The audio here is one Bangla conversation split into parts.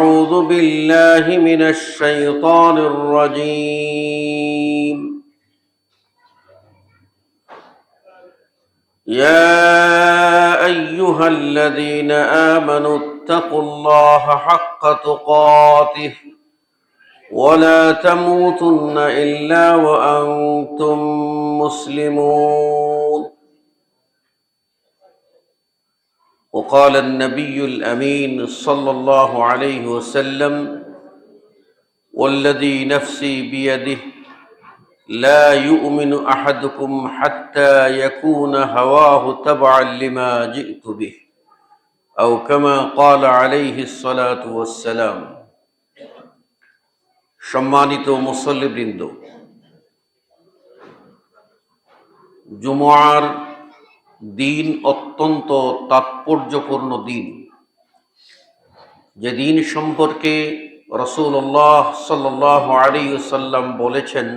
أعوذ بالله من الشيطان الرجيم. يا أيها الذين آمنوا اتقوا الله حق تقاته ولا تموتن إلا وأنتم مسلمون. وقال النبي الأمين صلى الله عليه وسلم: والذي نفسي بيده لا يؤمن أحدكم حتى يكون هواه تبعا لما جئت به أو كما قال عليه الصلاة والسلام. সম্মানিত মুসল্লিবৃন্দ, জুমআর দিন অত্যন্ত তাৎপর্যপূর্ণ দিন, যে দিন সম্পর্কে রাসূলুল্লাহ সাল্লাল্লাহু আলাইহি ওয়াসাল্লাম বলেছেন,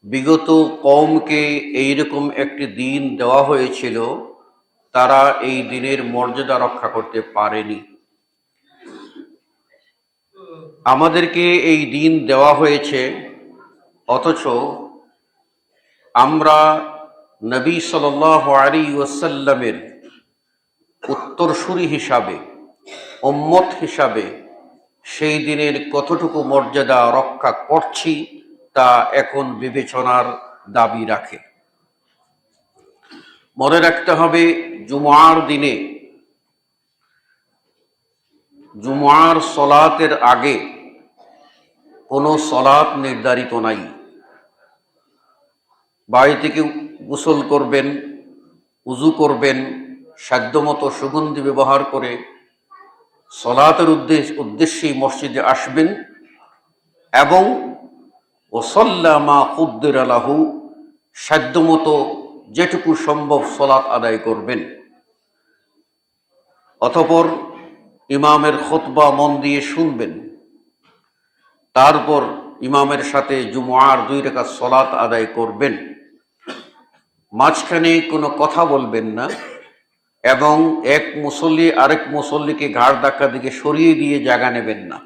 বিগত কওমকে এইরকম একটি দিন দেওয়া হয়েছিল, তারা এই দিনের মর্যাদা রক্ষা করতে পারেনি। আমাদেরকে এই দিন দেওয়া হয়েছে, অথচ আমরা নবী সাল্লাল্লাহু আলাইহি ওয়াসাল্লামের উত্তরসূরি হিসাবে, উম্মত হিসাবে সেই দিনের কতটুকু মর্যাদা রক্ষা করছি তা এখন বিবেচনার দাবি রাখে। মনে রাখতে হবে, জুমআর দিনে জুমআর সলাতের আগে কোনো সলাত নির্ধারিত নাই। বাড়ি থেকে গোসল করবেন, উযু করবেন, সাধ্যমতো সুগন্ধি ব্যবহার করে সলাতের উদ্দেশ্যেই মসজিদে আসবেন এবং ওয়াসাল্লা মা কুদ্দিরা লাহু, সাধ্যমতো যেটুকু সম্ভব সলাত আদায় করবেন। অতঃপর ইমামের খুতবা মন দিয়ে শুনবেন, তারপর ইমামের সাথে জুমআর 2 রাকাত সলাত আদায় করবেন। মাঝখানে কোনো কথা বলবেন না এবং এক মুসল্লি আরেক মুসল্লিকে ঘাড় ধাক্কা দিকে সরিয়ে দিয়ে জায়গা নেবেন না।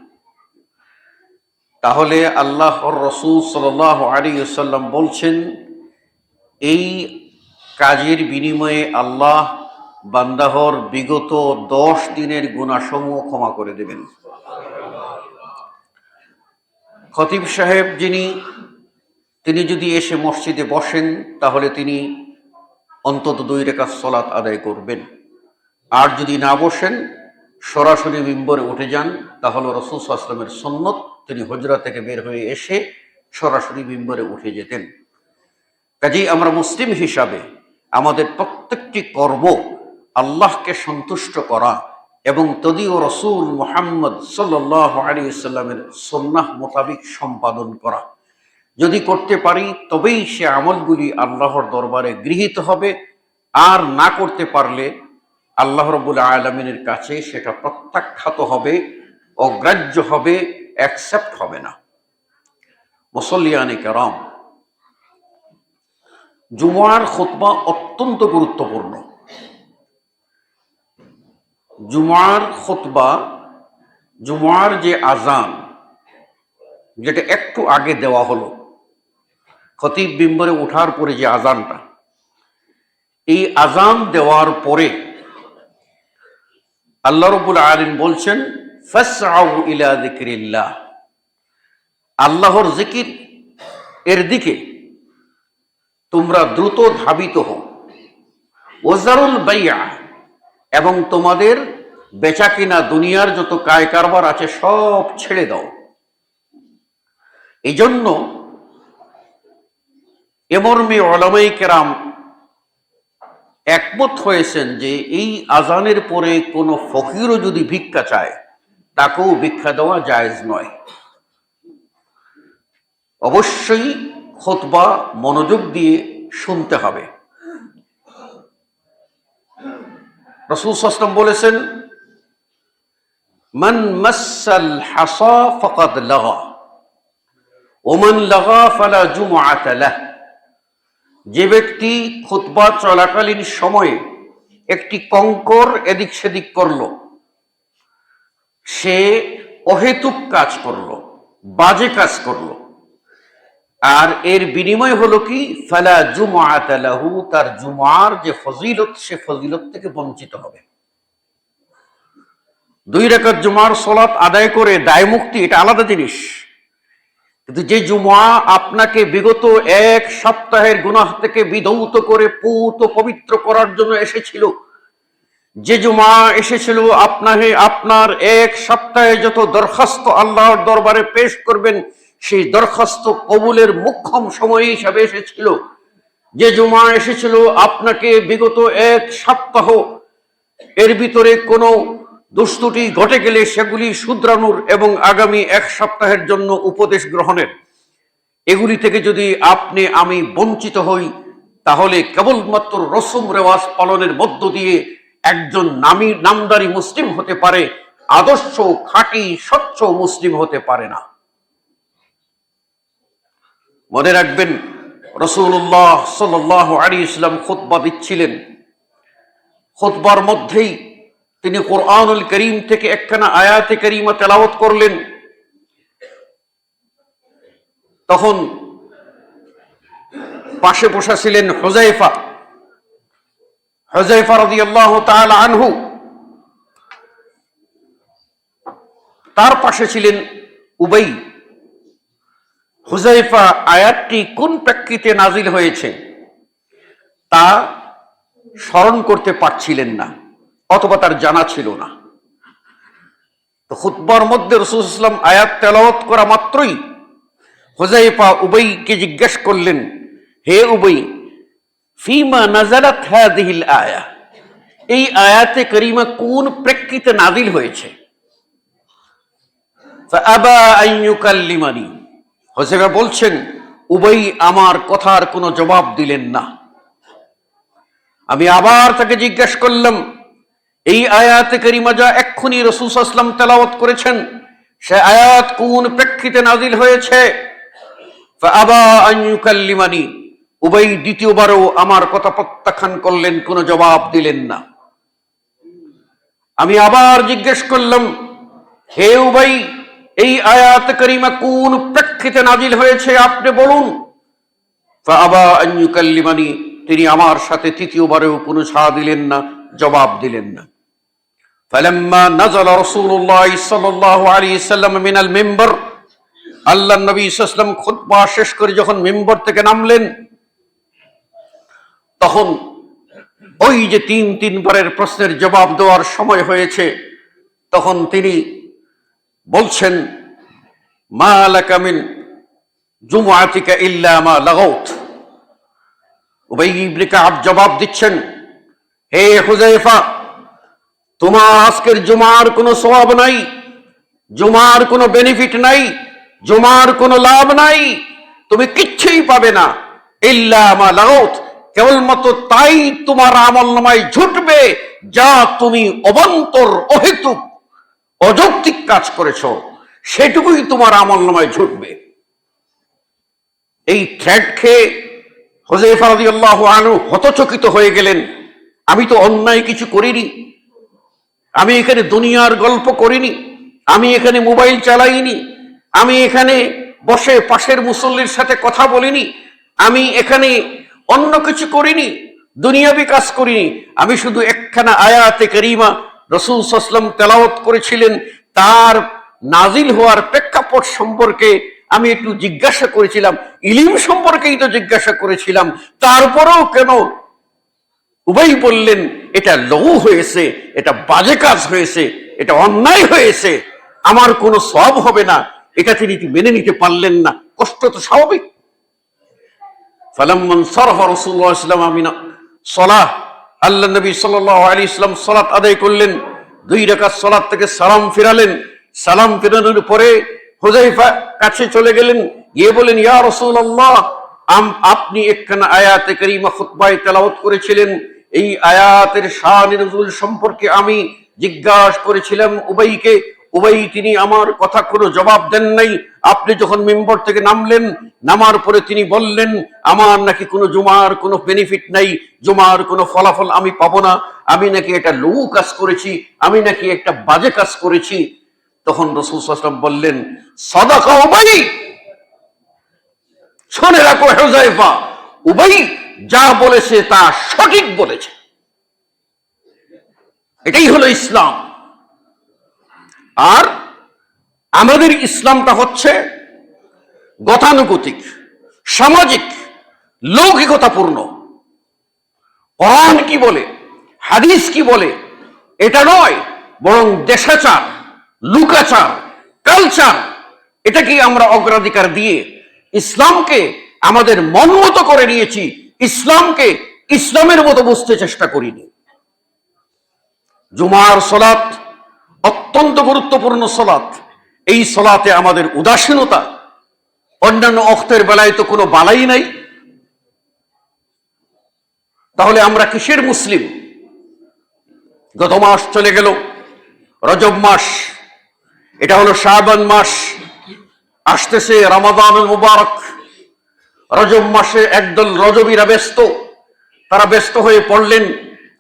তাহলে আল্লাহর রাসূল সাল্লাল্লাহু আলাইহি ওয়াসাল্লাম বলছেন, এই কাজের বিনিময়ে আল্লাহ বান্দাহর বিগত 10 দিনের গুনাহসমূহ ক্ষমা করে দেবেন। খতিব সাহেব তিনি যদি এসে মসজিদে বসেন, তাহলে তিনি অন্তত 2 রাকাত সালাত আদায় করবেন। আর যদি না বসেন, সরাসরি মিম্বরে উঠে যান, তাহলে রাসূল সাল্লাল্লাহু আলাইহি ওয়াসাল্লামের সুন্নত, তিনি হুজরা থেকে বের হয়ে এসে সরাসরি মিম্বরে উঠে যেতেন। কাজেই আমরা মুসলিম হিসাবে আমাদের প্রত্যেকটি কর্ম আল্লাহকে সন্তুষ্ট করা এবং তদীয় রাসূল মুহাম্মদ সাল্লাল্লাহু আলাইহি ওয়াসাল্লামের সুন্নাহ মোতাবেক সম্পাদন করা। যদি করতে পারি তবেই সে আমলগুলি আল্লাহর দরবারে গৃহীত হবে, আর না করতে পারলে আল্লাহ রাব্বুল আলামিনের কাছে সেটা প্রত্যাখ্যাত হবে, অগ্রাহ্য হবে, অ্যাকসেপ্ট হবে না। মুসল্লিয়ানে কেরাম, জুমআর খুতবা অত্যন্ত গুরুত্বপূর্ণ। জুমআর খুতবা, জুমআর যে আজান, যেটা একটু আগে দেওয়া হলো, খতিব মিম্বরে ওঠার পরে যে আজানটা, এই আজান দেওয়ার পরে আল্লাহ রাব্বুল আলামিন বলছেন, ফাসআউ ইলা যিকরিল্লাহ, আল্লাহর জিকির এর দিকে তোমরা দ্রুত ধাবিত হও। ওয়াজারুল বাইআ, এবং তোমাদের বেচা কিনা দুনিয়ার যত কায় কারবার আছে সব ছেড়ে দাও। এই জন্য এমর্মে উলামায়ে কেরাম একমত হয়েছেন যে এই আজানের পরে কোনো ফকিরও যদি ভিক্ষা চায়, তাকেও ভিক্ষা দেওয়া জায়েজ নয়। অবশ্যই খুতবা মনোযোগ দিয়ে শুনতে হবে। রাসূল সাল্লাল্লাহু আলাইহি ওয়াসাল্লাম বলেছেন, মান মাসাল হাসা ফাকাদ লাগা ওয়া মান লাগা ফালা জুমআতা লাহ। যে ব্যক্তি খুতবা চলাকালীন সময়ে একটি কঙ্কর এদিক সেদিক করলো, সে অহেতুক কাজ করলো, বাজে কাজ করলো, আর এর বিনিময় হলো কি, ফালা জুমআত লাহু, তার জুমার যে ফজিলত, সে ফজিলত থেকে বঞ্চিত হবে। 2 রাকাত জুমার সালাত আদায় করে দায় মুক্তি, এটা আলাদা জিনিস। কিন্তু যে জুমা আপনাকে বিগত 1 সপ্তাহের গুনাহ থেকে বিধৌত করে পূত পবিত্র করার জন্য এসেছিল, যে জুমা এসেছিল আপনার 1 সপ্তাহে যত দরখাস্ত আল্লাহর দরবারে পেশ করবেন, সেই দরখাস্ত কবুলের মুখ্যম সময় হিসাবে এসেছিল, যে জুমা এসেছিল আপনাকে বিগত 1 সপ্তাহ এর ভিতরে কোনো দুষ্টুটি ঘটে গেলে সেগুলি শুধরানোর এবং আগামী 1 সপ্তাহের জন্য উপদেশ গ্রহণের, এগুলি থেকে যদি আমি বঞ্চিত হই, তাহলে কেবলমাত্র রসম রেওয়াজ পালনের মধ্য দিয়ে একজন নামদারি মুসলিম হতে পারে, আদর্শ খাঁটি স্বচ্ছ মুসলিম হতে পারে না। মনে রাখবেন, রাসূলুল্লাহ সাল্লাল্লাহু আলাইহি ওয়াসাল্লাম খুতবা দিচ্ছিলেন, খুতবার মধ্যেই তিনি কোরআনুল কারীম থেকে একখানা আয়াতে কারীমা তেলাওয়াত করলেন। তখন পাশে বসা ছিলেন হুযায়ফা রাদিয়াল্লাহু তাআলা আনহু, তার পাশে ছিলেন উবাই। হুযায়ফা আয়াতটি কোন প্রেক্ষিতে নাজিল হয়েছে তা স্মরণ করতে পারছিলেন না, অথবা তার জানা ছিল না। তো খুতবার মধ্যে রাসূল সাল্লাল্লাহু আলাইহি ওয়াসাল্লাম আয়াত তেলাওয়াত করা মাত্রই হুযায়ফা উবাইকে জিজ্ঞেস করলেন, হে উবাই, ফিমা নাযালাত হাযিহিল আয়া, এই আয়াতে কারীমা কোন প্রেক্ষিতে নাজিল হয়েছে? ফাআবা আন ইউকাল্লিমানি, হুযায়ফা বলছেন, উবাই আমার কথার কোনো জবাব দিলেন না। আমি আবার তাকে জিজ্ঞেস করলাম, এই আয়াতে কারীমা যা এক্ষুনি রাসূল সাল্লাল্লাহু আলাইহি ওয়াসাল্লাম তেলাওয়াত করেছেন, সে আয়াত কোন প্রেক্ষিতে নাজিল হয়েছে? ফাআবা আন ইউকাল্লিমানি, উবাই দ্বিতীয়বারও আমার কথা প্রত্যাখ্যান করলেন, কোনো জবাব দিলেন না। আমি আবার জিজ্ঞেস করলাম, হে উবাই, এই আয়াত কারীমা কোন প্রেক্ষিতে নাজিল হয়েছে আপনি বলুন। ফাআবা আন ইউকাল্লিমানি, তিনি আমার সাথে তৃতীয়বারেও কোনো সাড়া দিলেন না, জবাব দিলেন না। ফালাম্মা নাযালা রাসূলুল্লাহ সাল্লাল্লাহু আলাইহি ওয়াসাল্লাম মিনাল মিম্বার, আল্লাহর নবী সাল্লাল্লাহু আলাইহি ওয়াসাল্লাম খুতবা শেষ করে যখন মিম্বর থেকে নামলেন, তখন ওই যে 3 বারের প্রশ্নের জবাব দেওয়ার সময় হয়েছে, তখন তিনি বলছেন, মা লাকা মিন জুমআতিকা ইল্লা মা লাগাউত। উবাই ইবনে কাব জবাব দিচ্ছেন, হে হুযায়ফা, তোমার আজকের জুমার কোনো সওয়াব নাই, জুমার কোনো বেনিফিট নাই, জুমার কোনো লাভ নাই, তুমি কিচ্ছুই পাবে না। ইল্লা মা লাগাউত, কেবলমাত্র তাই তোমার আমলনামায় ঝুটবে যা তুমি অবান্তর, অহেতুক, অযৌক্তিক কাজ করেছো, সেটুকুই তোমার আমলনামায় ঝুটবে। এই থ্রেড খেয়ে হুযায়ফা রাদিয়াল্লাহু আনহু হতচকিত হয়ে গেলেন। আমি তো অন্যায় কিছু করিনি, আমি এখানে দুনিয়ার গল্প করিনি, আমি এখানে মোবাইল চালাইনি, আমি এখানে বসে পাশের মুসল্লির সাথে কথা বলিনি, আমি এখানে অন্য কিছু করিনি, দুনিয়াবি কাজ করিনি। আমি শুধু একখানা আয়াতে কারীমা রাসূল সাল্লাল্লাহু আলাইহি ওয়াসাল্লাম তেলাওয়াত করেছিলেন, তার নাজিল হওয়ার প্রেক্ষাপট সম্পর্কে আমি একটু জিজ্ঞাসা করেছিলাম, ইলম সম্পর্কেই তো জিজ্ঞাসা করেছিলাম। তারপরেও কেন উবাই বললেন এটা লঘু হয়েছে, এটা বাজে কাজ হয়েছে, এটা অন্যায় হয়েছে, আমার কোনো সওয়াব হবে না, এটা তিনি মেনে নিতে পারলেন না। কষ্ট তো স্বাভাবিক। ফালাম্মান সারাফা রাসূলুল্লাহ সাল্লাল্লাহু আলাইহি ওয়াসাল্লাম মিনা সালাহ, আল্লাহ নবী সাল্লাল্লাহু আলাইহি ওয়াসাল্লাম সালাত আদায় করলেন, 2 রাকাত সালাত থেকে সালাম ফিরালেন। সালাম ফিরানোর পরে হুযায়ফা কাছে চলে গেলেন, গিয়ে বলেন, ইয়া রাসূলুল্লাহ, আপনি একখানা আয়াতে কারীমা খুতবায় তেলাওয়াত করেছিলেন, এই আয়াতের শান নজুল সম্পর্কে আমি জিজ্ঞাসা করেছিলাম উবাইকে, উবাই তিনি আমার কথা কোনো জবাব দেন নাই। আপনি যখন মিম্বর থেকে নামলেন, নামার পরে তিনি বললেন, আমার নাকি কোনো জুমার কোনো বেনিফিট নাই, জুমার কোনো ফলাফল আমি পাবো না, আমি নাকি একটা লঘু কাজ করেছি, আমি নাকি একটা বাজে কাজ করেছি। তখন রাসূল সাল্লাল্লাহু আলাইহি ওয়াসাল্লাম বললেন, সাদাকা উবাই, শুনে রাখো হুযায়ফা, উবাই যা বলেছে তা সঠিক বলেছে। এটাই হলো ইসলাম। আর আমাদের ইসলামটা হচ্ছে গতানুগতিক, সামাজিক, লৌকিকতাপূর্ণ। কোরআন কি বলে, হাদিস কি বলে, এটা নয়, বরং দেশাচার, লুকাচার, কালচার, এটাকে আমরা অগ্রাধিকার দিয়ে ইসলামকে আমাদের মন মতো করে নিয়েছি, ইসলামকে ইসলামের মতো বুঝতে চেষ্টা করিনি। জুমার সালাত অত্যন্ত গুরুত্বপূর্ণ সালাত। এই সালাতে আমাদের উদাসীনতা, অন্যান্য ওয়াক্তের বেলায় তো কোনো বালাই নাই, তাহলে আমরা কিসের মুসলিম? গত মাস চলে গেল রজব মাস, এটা হলো শাবান মাস, আসতেছে রমাদানুল মুবারক। রজব মাসে একদল রজবীরা ব্যস্ত, তারা ব্যস্ত হয়ে পড়লেন।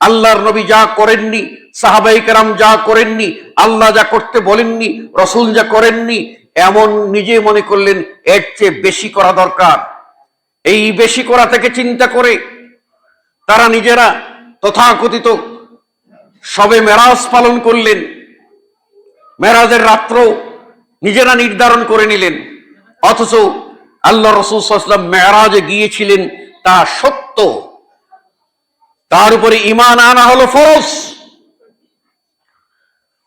আল্লাহর নবী যা করেননি, সাহাবায়ে কেরাম যা করেননি, আল্লাহ যা করতে বলেননি, রাসূল যা করেননি, এমন নিজে মনে করলেন এর চেয়ে বেশি করা দরকার। এই বেশি করা থেকে চিন্তা করে তারা নিজেরা তথাকথিত শবে মেরাজ পালন করলেন। মেরাজের রাত্র নিজেরা নির্ধারণ করে নিলেন, অথচ আল্লাহ রাসূল সাল্লাল্লাহু আলাইহি ওয়াসাল্লাম মেরাজে গিয়েছিলেন তা সত্য, তার উপরে ঈমান আনা হলো ফরজ।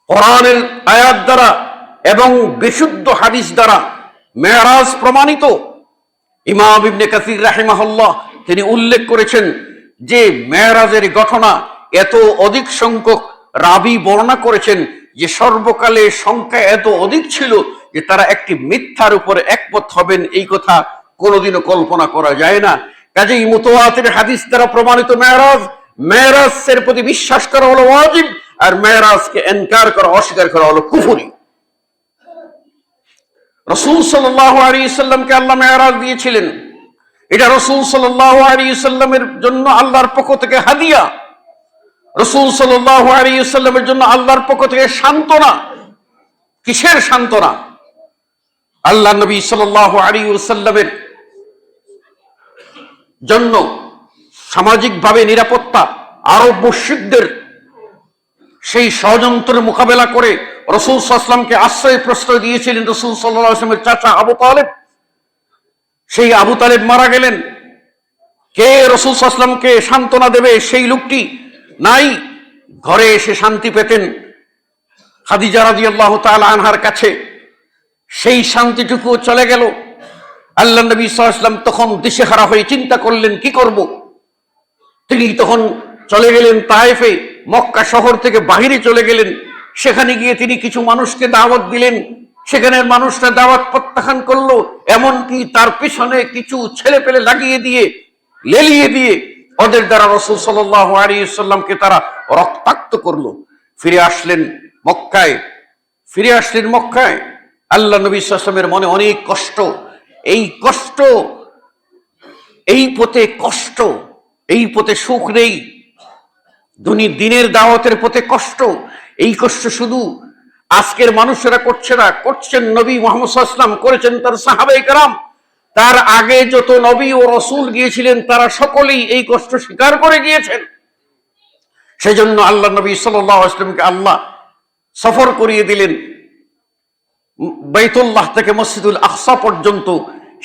কোরআনের আয়াত দ্বারা এবং বিশুদ্ধ হাদিস দ্বারা মেরাজ প্রমাণিত। ইমাম ইবনে কাসির রাহিমাহুল্লাহ তিনি উল্লেখ করেছেন যে মেরাজের ঘটনা এত অধিক সংখ্যক রাবী বর্ণনা করেছেন যে সর্বকালে সংখ্যা এত অধিক ছিল যে তারা একটি মিথ্যার উপরে একমত হবেন এই কথা কোনোদিনও কল্পনা করা যায় না। কাজেই মুতাওয়াতির হাদিস দ্বারা প্রমাণিত মেরাজের প্রতি বিশ্বাস করা হলো ওয়াজিব, আর মেরাজকে ইনকার করা, অস্বীকার করা হলো কুফরি। রাসূল সাল্লাল্লাহু আলাইহি ওয়াসাল্লামকে আল্লাহ মেরাজ দিয়েছিলেন, এটা রাসূল সাল্লাল্লাহু আলাইহি ওয়াসাল্লামের জন্য আল্লাহর পক্ষ থেকে হাদিয়া, রাসূল সাল্লাল্লাহু আলাইহি ওয়াসাল্লামের জন্য আল্লাহর পক্ষ থেকে সান্ত্বনা। কিসের সান্ত্বনা? আল্লাহ নবী সাল্লাল্লাহু আলাইহি ওয়াসাল্লামের জন্য সামাজিকভাবে নিরাপত্তা, আরব মুশরিকদের সেই ষড়যন্ত্রের মোকাবেলা করে রাসূল সাল্লাল্লাহু আলাইহি ওয়াসাল্লামকে আশ্রয় প্রশ্রয় দিয়েছিলেন রাসূল সাল্লাল্লাহু আলাইহি ওয়াসাল্লামের চাচা আবু তালেব। সেই আবু তালেব মারা গেলেন, কে রাসূল সাল্লাল্লাহু আলাইহি ওয়াসাল্লামকে সান্ত্বনা দেবে? সেই লোকটি নাই। ঘরে এসে শান্তি পেতেন খাদিজা রাদিয়াল্লাহু তাআলা আনহার কাছে, সেই শান্তিটুকু চলে গেল। আল্লাহ নবী সাল্লাল্লাহু আলাইহি ওয়াসাল্লাম তখন দিশেহারা হয়ে চিন্তা করলেন কি করব। তিনি তখন চলে গেলেন তায়েফে, মক্কা শহর থেকে বাহিরে চলে গেলেন। সেখানে গিয়ে তিনি কিছু মানুষকে দাওয়াত দিলেন, সেখানের মানুষরা দাওয়াত প্রত্যাখ্যান করলো, এমনকি তার পিছনে কিছু ছেলে পেলে লাগিয়ে দিয়ে, লেলিয়ে দিয়ে ওদের দ্বারা রাসূল সাল্লাল্লাহু আলাইহি ওয়াসাল্লামকে তারা রক্তাক্ত করলো। ফিরে আসলেন মক্কায়। আল্লাহ নবী সাল্লাল্লাহু আলাইহি ওয়াসাল্লামের মনে অনেক কষ্ট। এই কষ্ট, এই পথে সুখ নেই। দিনের দাওয়াতের পথে কষ্ট। এই কষ্ট শুধু আজকের মানুষেরা করছে না, করছেন নবী মুহাম্মদ সাল্লাল্লাহু আলাইহি ওয়াসাল্লাম, করেছেন তার সাহাবায়ে কেরাম। তার আগে যত নবী ও রাসূল গিয়েছিলেন তারা সকলেই এই কষ্ট স্বীকার করে গিয়েছেন। সেজন্য আল্লাহ নবী সাল্লাল্লাহু আলাইহি ওয়াসাল্লামকে আল্লাহ সফর করিয়ে দিলেন বাইতুল্লাহ থেকে মসজিদুল আকসা পর্যন্ত।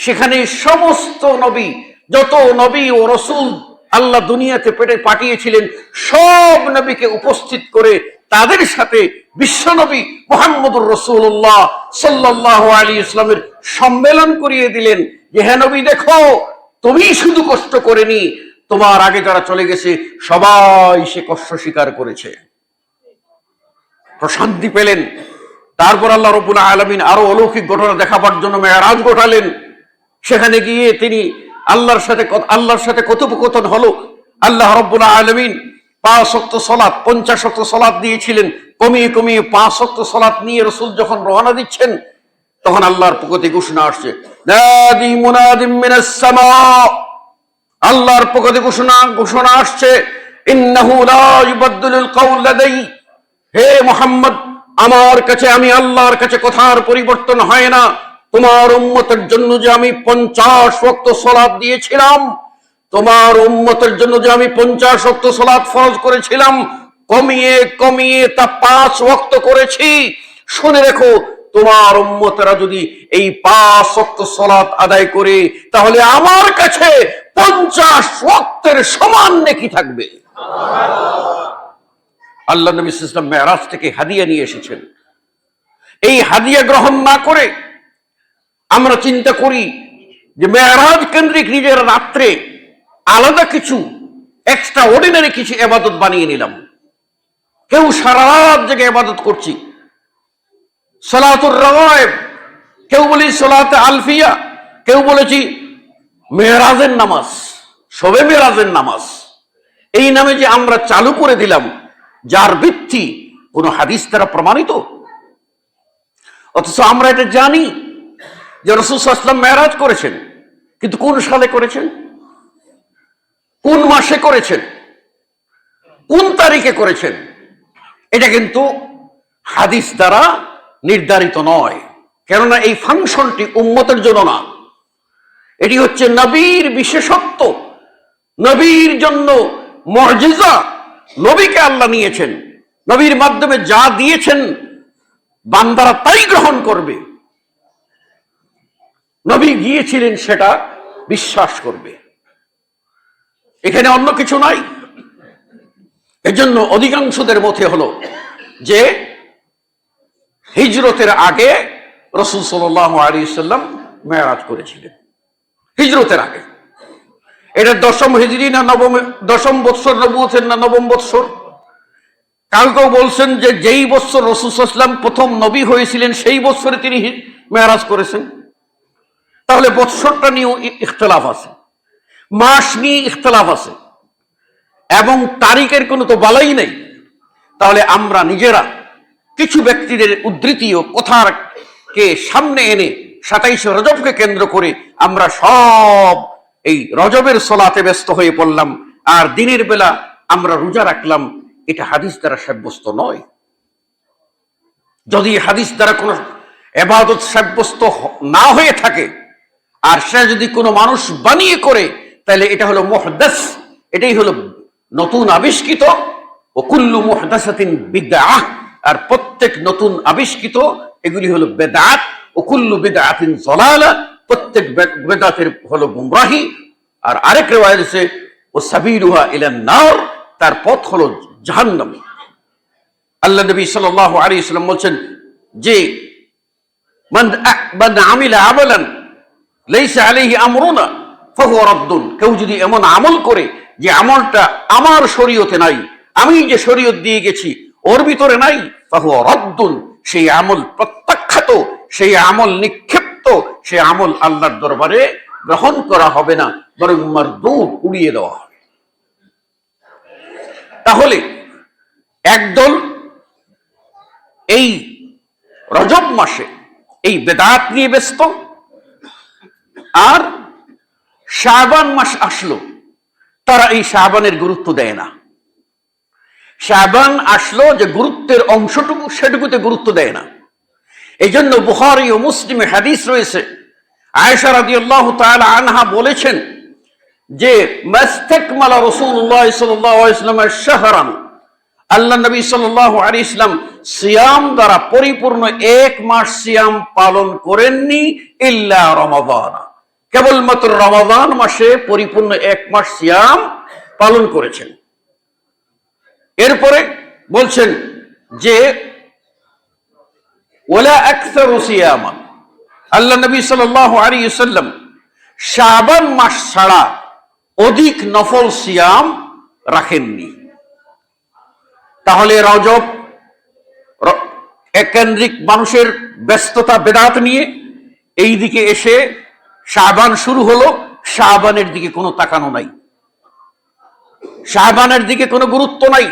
সেখানে সমস্ত নবী, যত নবী ও রাসূল আল্লাহ দুনিয়াতে পাঠিয়েছিলেন, সব নবীকে উপস্থিত করে তাদের সাথে বিশ্বনবী মুহাম্মদুর রাসূলুল্লাহ সাল্লাল্লাহু আলাইহি ওয়াসাল্লামের সম্মেলন করিয়ে দিলেন যে হে নবী, দেখো তুমি শুধু কষ্ট করেনি, তোমার আগে যারা চলে গেছে সবাই সে কষ্ট স্বীকার করেছে। প্রশান্তি পেলেন। তারপর আল্লাহ রাব্বুল আলামিন আরো অলৌকিক ঘটনা দেখাবার জন্য মেরাজ ঘটালেন। সেখানে গিয়ে তিনি আল্লাহর সাথে কথোপকথন হলো। আল্লাহ রাব্বুল আলামিন 5 ওয়াক্ত সালাত, 50 ওয়াক্ত সালাত দিয়েছিলেন। কমিয়ে 5 ওয়াক্ত সালাত নিয়ে রাসূল যখন রওনা দিচ্ছেন, তখন আল্লাহর পক্ষ থেকে ঘোষণা আসছে, নাদি মুনাদিম মিনাস সামা। আল্লাহর পক্ষ থেকে ঘোষণা আসছে, ইন্নাহু লা ইউবাদদিলুল কাওল লাদাই। হে মুহাম্মদ, আমার কাছে, আমি আল্লাহর কাছে কথার পরিবর্তন হয় না। তোমার উম্মতের জন্য যে আমি 50 ওয়াক্ত সালাত দিয়েছিলাম, তোমার উম্মতের জন্য যে আমি 50 ওয়াক্ত সালাত ফরজ করেছিলাম, কমিয়ে কমিয়ে তা 5 ওয়াক্ত করেছি। শুনে রেখো, তোমার উম্মতেরা যদি এই 5 ওয়াক্ত সালাত আদায় করে, তাহলে আমার কাছে 50 ওয়াক্তের সমান নেকি থাকবে। আল্লাহ নবী সাল্লাল্লাহু আলাইহি ওয়াসাল্লাম মেরাজ থেকে হাদিয়া নিয়ে এসেছেন। এই হাদিয়া গ্রহণ না করে আমরা চিন্তা করি যে মেরাজ কেন্দ্রিক নিজের রাত্রে আলাদা কিছু এক্সট্রা অর্ডিনারি কিছু ইবাদত বানিয়ে নিলাম। কেউ সারা রাত জেগে ইবাদত করছি, সালাতুর রাগায়েব, কেউ বলি সালাতে আলফিয়া, কেউ বলেছি মেরাজের নামাজ, শবে মেরাজের নামাজ। এই নামে যে আমরা চালু করে দিলাম, যার ভিত্তি কোন হাদিস দ্বারা প্রমাণিত, অথচ আমরা এটা জানি যে রাসূল সাল্লাল্লাহু আলাইহি ওয়াসাল্লাম মেরাজ করেছেন, কিন্তু কোন সালে করেছেন, কোন মাসে করেছেন, কোন তারিখে করেছেন, এটা কিন্তু হাদিস দ্বারা নির্ধারিত নয়। কেননা এই ফাংশনটি উম্মতের জন্য না, এটি হচ্ছে নবীর বিশেষত্ব, নবীর জন্য মুজিজা। নবীকে আল্লাহ নিয়েছেন, নবীর মাধ্যমে যা দিয়েছেন বান্দারা তাই গ্রহণ করবে। নবী গিয়েছিলেন সেটা বিশ্বাস করবে, এখানে অন্য কিছু নাই। এজন্য অধিকাংশদের মতে হলো যে হিজরতের আগে রাসূল সাল্লাল্লাহু আলাইহি ওয়াসাল্লাম মেরাজ করেছিলেন, হিজরতের আগে। এটা 10ম হিজরি না দশম বৎসর নবুয়তের না 9ম বৎসর। কাউ কেউ বলছেন যে যেই বৎসর রাসূল সাল্লাল্লাহু আলাইহি ওয়াসাল্লাম প্রথম নবী হয়েছিলেন সেই বৎসরে তিনি মেরাজ করেছেন। তাহলে বৎসরটা নিয়েও ইখতিলাফ আছে, মাস নিয়ে ইখতিলাফ আছে, এবং তারিখের কোনো তো বালাই নেই। তাহলে আমরা নিজেরা কিছু ব্যক্তিদের উদ্ধৃতি ও কথাকে সামনে এনে 27 রজবকে কেন্দ্র করে আমরা সব এই রজবের সালাতে ব্যস্ত হয়ে পড়লাম, আর দিনের বেলা আমরা রোজা রাখলাম। এটা হাদিস দ্বারা সাব্যস্ত নয়। যদি হাদিস দ্বারা কোনো ইবাদত সাব্যস্ত না হয়ে থাকে, আর সে যদি কোনো মানুষ বানিয়ে করে, তাহলে এটা হলো মুহদাস, এটাই হলো নতুন আবিষ্কৃত। ও কুল্লু মুহদাসাতিন বিদআহ, আর প্রত্যেক নতুন আবিষ্কৃত এগুলি হলো বেদাত। ও কুল্লু বিদআতিন যালালা, প্রত্যেক বেদাতের হলো গুমরাহি। আর আরেক riwayat আছে ও সাবিলুহা ইলান নার, তার পথ হলো জাহান্নাম। আল্লাহ নবী সাল্লাল্লাহু আলাইহি ওয়াসাল্লাম বলেন যে মান আমিলা আমালান লাইসা আলাইহি আমরুনা ফাহুয়া রাদ্দুন, কেউ যদি এমন আমল করে যে আমলটা আমার শরীয়তে নাই, আমি যে শরীয়ত দিয়ে গেছি ওর ভিতরে নাই, ফাহুয়া রাদ্দুন, সেই আমল প্রত্যাখ্যাত, সেই আমল নিক্ষেপ্ত, সেই আমল আল্লাহর দরবারে গ্রহণ করা হবে না, বরং মারদুদ, উড়িয়ে দেওয়া হবে। তাহলে একদল এই রজব মাসে এই বেদাত নিয়ে ব্যস্ত, আর শাবান মাস আসলো, তারা এই শাবানের গুরুত্ব দেয় না। শাবান আসলো যে গুরুত্বের অংশটুকু, সেটুকুতে গুরুত্ব দেয় না। এই জন্য বুখারী ও মুসলিমে হাদিস রয়েছে, আয়েশা রাদিয়াল্লাহু তাআলা আনহা বলেছেন যে মাস্তাকমালা রাসূলুল্লাহ সাল্লাল্লাহু আলাইহি ওয়াসাল্লাম শাহরান, আল্লাহ নবী সাল্লাল্লাহু আলাইহি ওয়াসাল্লাম সিয়াম দ্বারা পরিপূর্ণ 1 মাস সিয়াম পালন করেননি, ইল্লা রমাদান, কেবলমাত্র রমাদান মাসে পরিপূর্ণ 1 মাস সিয়াম পালন করেছেন। এরপরে বলছেন যে ওয়ালা আকসারু সিয়ামান, আল্লাহ নবী সাল্লাল্লাহু আলাইহি ওয়াসাল্লাম শাবান মাস ছাড়া অধিক নফল সিয়াম রাখেননি। তাহলে রজব কেন্দ্রিক মানুষের ব্যস্ততা বেদাত নিয়ে এই দিকে এসে শাবান শুরু হলো, শাবানের দিকে কোনো তাকানো নাই, শাবানের দিকে কোনো গুরুত্ব নাই।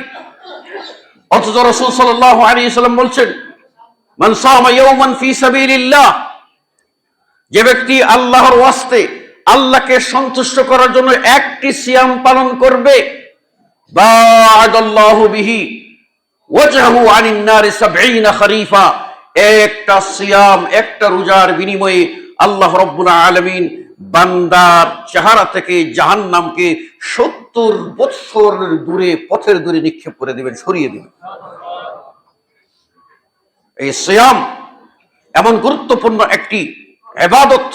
অথচ রাসূল সাল্লাল্লাহু আলাইহি ওয়াসাল্লাম বলছেন মান সামা ইয়াওমান ফি সাবিলিল্লাহ, যে ব্যক্তি আল্লাহর ওয়াস্তে, আল্লাহকে সন্তুষ্ট করার জন্য একটি সিয়াম পালন করবে, বা'দাল্লাহু বিহি ওয়াজহু আনিন নারি 70 খরিফা, একটা সিয়াম, একটা রোজার বিনিময়ে আল্লাহ রাব্বুল আলামিন বান্দার চেহারা থেকে জাহান্নামকে 70 বছর দূরে, পথের দূরে নিক্ষেপ করে দিবেন, সরিয়ে দিবেন। এই সিয়াম এমন গুরুত্বপূর্ণ একটি ইবাদত।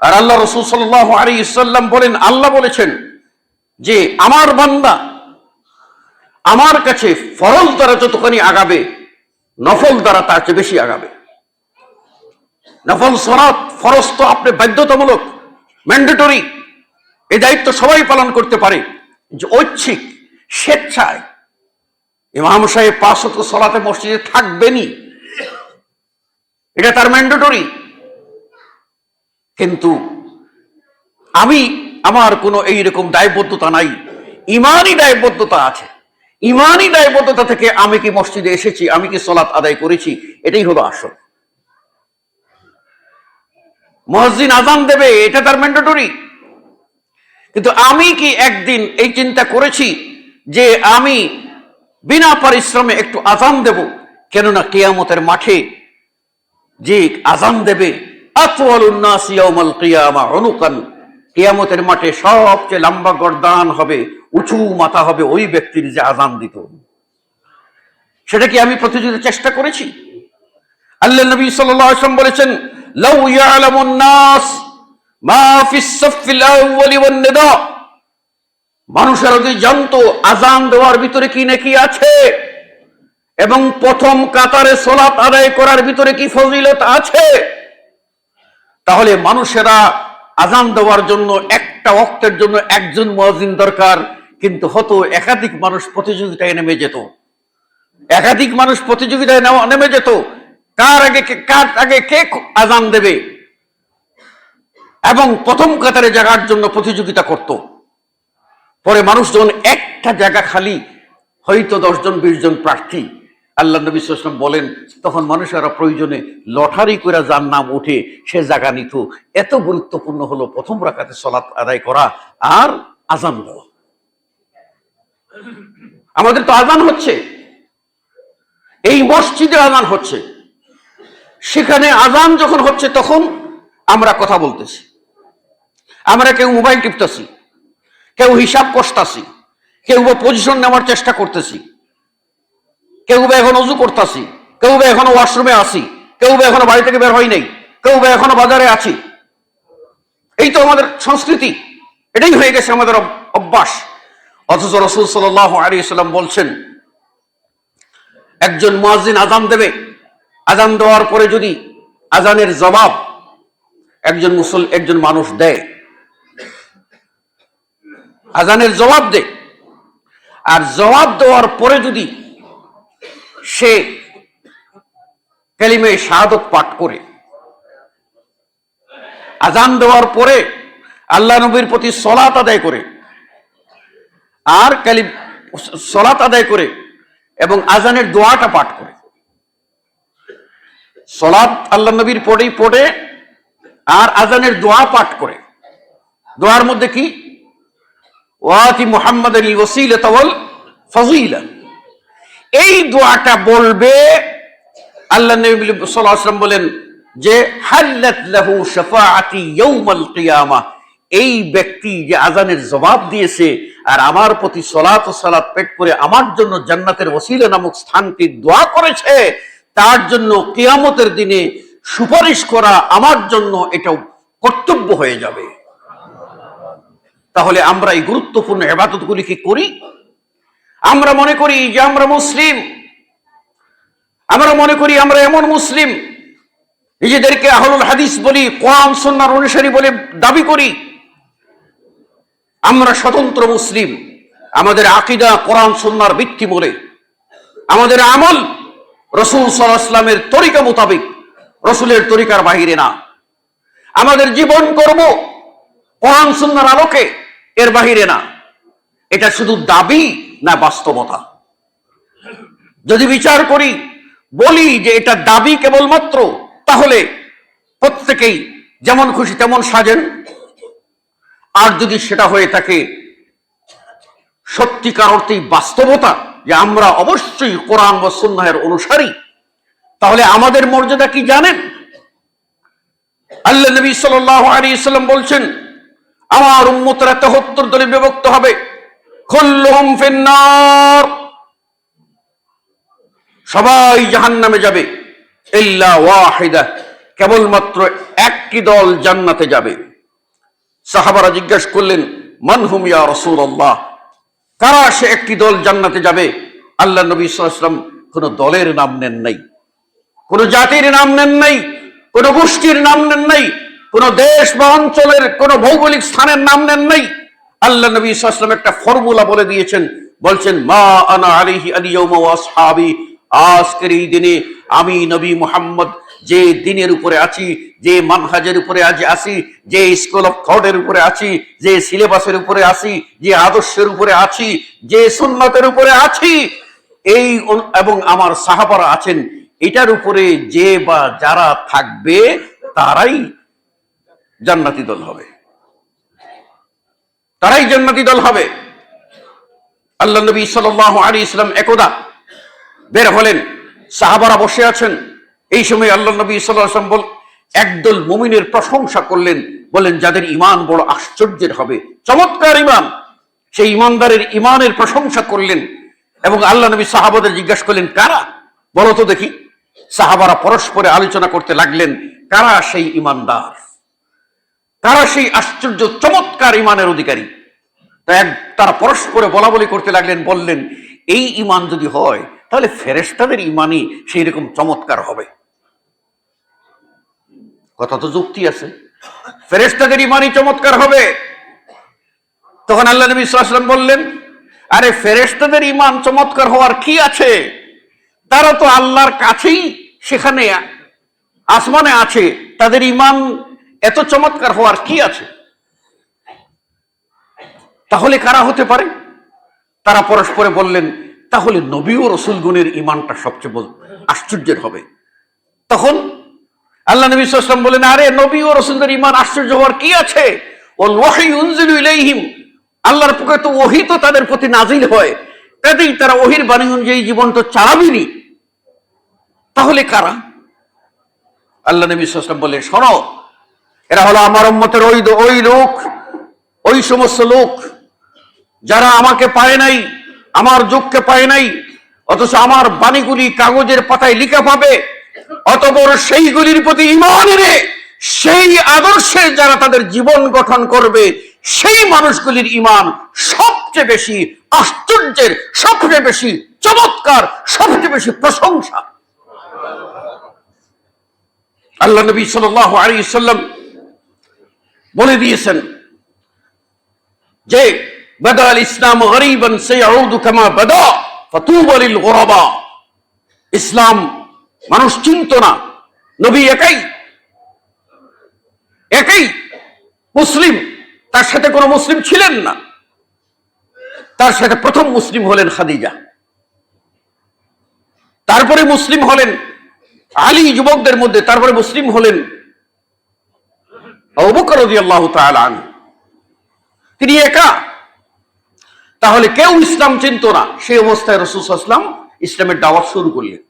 আর আল্লাহ রাসূল সাল্লাল্লাহু আলাইহি ওয়াসাল্লাম বলেন, আল্লাহ বলেছেন যে আমার বান্দা আমার কাছে ফরজ দ্বারা যতখানি আগাবে, নফল দ্বারা তার চেয়ে বেশি আগাবে। নফল সালাত, ফরজ তো আপনি বাধ্যতামূলক, ম্যান্ডেটরি, এই দায়িত্ব সবাই পালন করতে পারে। যে ঐচ্ছিক, স্বেচ্ছায় ইমাম সাহেব 5 ওয়াক্ত সালাতে মসজিদে থাকবেনই, এটা তার ম্যান্ডেটরি। কিন্তু আমার কোনো এইরকম দায়বদ্ধতা নাই, ইমানি দায়বদ্ধতা আছে। ইমানি দায়বদ্ধতা থেকে আমি কি মসজিদে এসেছি, আমি কি সালাত আদায় করেছি, এটাই হলো আসল। মুয়াজ্জিন আযান দেবে, এটা তার ম্যান্ডেটরি। কিন্তু আমি কি একদিন এই চিন্তা করেছি যে আমি বিনা পরিশ্রমে একটু আযান দেব? কেননা কিয়ামতের মাঠে যে আযান দেবে, আতওয়ালুন নাস ইয়াউমাল কিয়ামা উনুকান, কিয়ামতের মাঠে সবচেয়ে লম্বা গর্দান হবে, উঁচু মাথা হবে ওই ব্যক্তির যে আযান দিত। সেটা কি আমি প্রতিযোগিতার চেষ্টা করেছি? আল্লাহ নবী সাল্লাল্লাহু আলাইহি ওয়াসাল্লাম বলেছেন, লাউ ইয়ালামুন নাস মা ফিস সাফিল আউয়ালি ওয়ান নিদা, মানুষেরা যদি জানতো আযান দেওয়ার ভিতরে কি নেকি আছে এবং প্রথম কাতারে সালাত আদায় করার ভিতরে কি ফজিলত আছে, তাহলে মানুষেরা আযান দেওয়ার জন্য একটা ওয়াক্তের জন্য একজন মুয়াজ্জিন দরকার, কিন্তু হতো একাধিক মানুষ প্রতিযোগিতায় নেমে যেত। একাধিক মানুষ প্রতিযোগিতায় নেমে যেত, কার আগে কে আযান দেবে, এবং প্রথম কাতারে জায়গার জন্য প্রতিযোগিতা করত। পরে মানুষ যখন একটা জায়গা খালি, হয়তো 10 জন 20 জন প্রার্থী, আল্লাহ নবী সাল্লাল্লাহু আলাইহি ওয়াসাল্লাম বলেন তখন মানুষেরা প্রয়োজনে লটারি করে যার নাম উঠে সে জায়গা নিত। এত গুরুত্বপূর্ণ হলো প্রথম রাকাতে সালাত আদায় করা আর আযান দেওয়া। আমাদের তো আযান হচ্ছে, এই মসজিদে আযান হচ্ছে, সেখানে আযান যখন হচ্ছে তখন আমরা কথা বলতেছি, আমরা কেউ মোবাইল টিপতেছি, কেউ হিসাব কষতাছি, কেউ বা পজিশন নেওয়ার চেষ্টা করতেছি, কেউ বা এখন ওযু করতেছি, কেউ বা এখনো ওয়াশরুমে আছি, কেউ বা এখনো বাড়ি থেকে বের হয় নাই, কেউ বা এখনো বাজারে আছি। এই তো আমাদের সংস্কৃতি, এটাই হয়ে গেছে আমাদের অভ্যাস। অথচ রাসূল সাল্লাল্লাহু আলাইহি ওয়াসাল্লাম বলছেন, একজন মুয়াজ্জিন আযান দেবে, আযান দেওয়ার পরে যদি আযানের জবাব একজন মানুষ দেয়, আযানের জবাব দেয়, আর জবাব দেওয়ার পরে যদি সে কালিমে শাহাদাত পাঠ করে, আযান দেওয়ার পরে আল্লাহ নবীর প্রতি সালাত আদায় করে, আর সালাত আদায় করে এবং আযানের দোয়াটা পাঠ করে, সালাত আল্লাহ নবীর পড়ে আর আযানের দোয়া পাঠ করে, দোয়ার মধ্যে কি ওয়াতি মুহাম্মাদাল ওয়াসিলাতা ওয়াল ফাযিলা, এই দোয়াটা বলবে, আল্লাহ নবী সাল্লাল্লাহু আলাইহি ওয়াসাল্লাম বলেন যে হাল্লাত লাহু শাফাআতি ইয়াউমাল কিয়ামাহ, এই ব্যক্তি যে আযানের জবাব দিয়েছে আর আমার প্রতি সালাত ও সালাত পেশ করে আমার জন্য জান্নাতের ওসিলা নামক স্থানটি দোয়া করেছে, তার জন্য কিয়ামতের দিনে সুপারিশ করা আমার জন্য এটা কর্তব্য হয়ে যাবে। তাহলে আমরা এই গুরুত্বপূর্ণ ইবাদতগুলি কি করি? আমরা মনে করি যে আমরা মুসলিম, আমরা মনে করি আমরা এমন মুসলিম, নিজেদেরকে আহলুল হাদিস বলি, কোরআন সুন্নাহর অনুসারী বলে দাবি করি, আমরা স্বতন্ত্র মুসলিম, আমাদের আকীদা কোরআন সুন্নাহর ভিত্তি বলে, আমাদের আমল রাসূল সাল্লাল্লাহু আলাইহি ওয়াসাল্লামের তরিকা মোতাবেক, রাসূলের তরিকার বাহিরে না, আমাদের জীবন কর্ম কোরআন সুন্নাহর আলোকে, এর বাহিরে না। এটা শুধু দাবি না বাস্তবতা? যদি বিচার করি, বলি যে এটা দাবি কেবলমাত্র, তাহলে প্রত্যেকেই যেমন খুশি তেমন সাজেন। আর যদি সেটা হয়ে থাকে সত্যিকার অর্থেই বাস্তবতা, যে আমরা অবশ্যই কোরআন বা সুন্নাহের অনুসারী, তাহলে আমাদের মর্যাদা কি জানেন? আল্লাহ নবী সাল্লাল্লাহু আলাইহি ওয়াসাল্লাম বলছেন, আমার উম্মতরা ৭৩ দলে বিভক্ত হবে, কুল্লুহুম ফিন্নার, সবাই জাহান্নামে যাবে, ইল্লা ওয়াহিদা, কেবলমাত্র একটি দল জান্নাতে যাবে। সাহাবারা জিজ্ঞাসা করলেন, মান হুম ইয়া রাসূলুল্লাহ, কারা সে একটি দল জান্নাতে যাবে? আল্লাহ নবী সাল্লাল্লাহু আলাইহি ওয়াসাল্লাম কোন দলের নাম নেন নাই, কোন জাতির নাম নেন নাই, কোন গোষ্ঠীর নাম নেন নাই, কোন দেশ বা অঞ্চলের কোন ভৌগোলিক স্থানের নাম নেন নাই। আল্লাহ নবী সাল্লাল্লাহু আলাইহি ওয়াসাল্লাম একটা ফর্মুলা বলে দিয়েছেন, বলছেন, মা আনা আলাইহি আল-ইয়াউমা ওয়া আসহাবি, আজকের এই দিনে আমি নবী মুহাম্মদ যে দিনের উপরে আছি, যে মানহাজের উপরে আজ আছি, যে স্কুল অফ থটের উপরে আছি, যে সিলেবাসের উপরে আছি, যে আদর্শের উপরে আছি, যে সুন্নতের উপরে আছি, এই এবং আমার সাহাবারা আছেন, এটার উপরে যে বা যারা থাকবে তারাই জান্নাতি দল হবে, তারাই জান্নাতি দল হবে। আল্লাহ নবী সাল্লাল্লাহু আলাইহি ওয়াসাল্লাম একদা বের হলেন, সাহাবারা বসে আছেন। এই সময় আল্লাহ নবী সাল্লাল্লাহু আলাইহি ওয়াসাল্লাম একদল মুমিনের প্রশংসা করলেন, বলেন যাদের ঈমান বড় আশ্চর্যের হবে, চমৎকার ঈমান, সেই ঈমানদারের ঈমানের প্রশংসা করলেন। এবং আল্লাহ নবী সাহাবাদের জিজ্ঞাসা করলেন, কারা, বলো তো দেখি। সাহাবারা পরস্পরে আলোচনা করতে লাগলেন, কারা সেই ঈমানদার, কারা সেই আশ্চর্য চমৎকার ঈমানের অধিকারী। তারা পরস্পরে বলা বলি করতে লাগলেন, বললেন, এই ঈমান যদি হয় তাহলে ফেরেশতাদের ঈমানই সেই রকম চমৎকার হবে। কথা তো যুক্তি আছে, ফেরেশতাদের ঈমানই চমৎকার হবে। তখন আল্লাহ নবী সাল্লাল্লাহু আলাইহি ওয়াসাল্লাম বললেন, আরে ফেরেশতাদের ঈমান চমৎকার হওয়ার কি আছে, তারা তো আল্লাহর কাছেই, সেখানে আসমানে আছে, তাদের ঈমান এত চমৎকার হওয়ার কি আছে? তাহলে কারা হতে পারে? তারা পরস্পরে বললেন, তাহলে নবী ও রাসূলগণের ঈমানটা সবচেয়ে আশ্চর্যের হবে। তখন আল্লাহ নবী সাল্লাল্লাহু আলাইহি ওয়াসাল্লাম বলেন, আরে নবী ও রাসূলদের ঈমান আশ্চর্য হওয়ার কি আছে? ওয়াল ওয়াহয়ু ইউনজিলু ইলাইহিম, আল্লাহর পক্ষ থেকে ওহী তো তাদের প্রতি নাজিল হয়, কাজেই তারা ওহীর বাণী অনুযায়ী জীবন তো চালাবেনি। তাহলে কারা? আল্লাহ নবী সাল্লাল্লাহু আলাইহি ওয়াসাল্লাম বললেন, শোনো, এরা হলো আমার উম্মতের ওই লোক, ওই সমস্ত লোক যারা আমাকে পায় নাই, আমার যুগকে পায় নাই, অথচ আমার বাণীগুলি কাগজের পাতায় লিখা পাবে, অতঃপর সেইগুলির প্রতি ঈমান এনে সেই আদর্শে যারা তাদের জীবন গঠন করবে, সেই মানুষগুলির ঈমান সবচেয়ে বেশি আশ্চর্যের, সবচেয়ে বেশি চমৎকার, সবচেয়ে বেশি প্রশংসা। আল্লাহ নবী সাল্লাল্লাহু আলাইহি ওয়াসাল্লাম বলে দিয়েছেন যে বাদা আল ইসলাম গরীবান সায়াউদু কামা বাদা ফাতুবা লিল গুরাবা, ইসলাম মানুষ চিনত না, নবী একাই মুসলিম, তার সাথে কোনো মুসলিম ছিলেন না। তার সাথে প্রথম মুসলিম হলেন খাদিজা, তারপরে মুসলিম হলেন আলী যুবকদের মধ্যে, তারপরে মুসলিম হলেন আবু বকর রাদিয়াল্লাহু তাআলা আনহু। তিনি একা, তাহলে কেউ ইসলাম চিনত না। সেই অবস্থায় রাসূল সাল্লাল্লাহু আলাইহি ওয়াসাল্লাম ইসলামের দাওয়াত শুরু করলেন।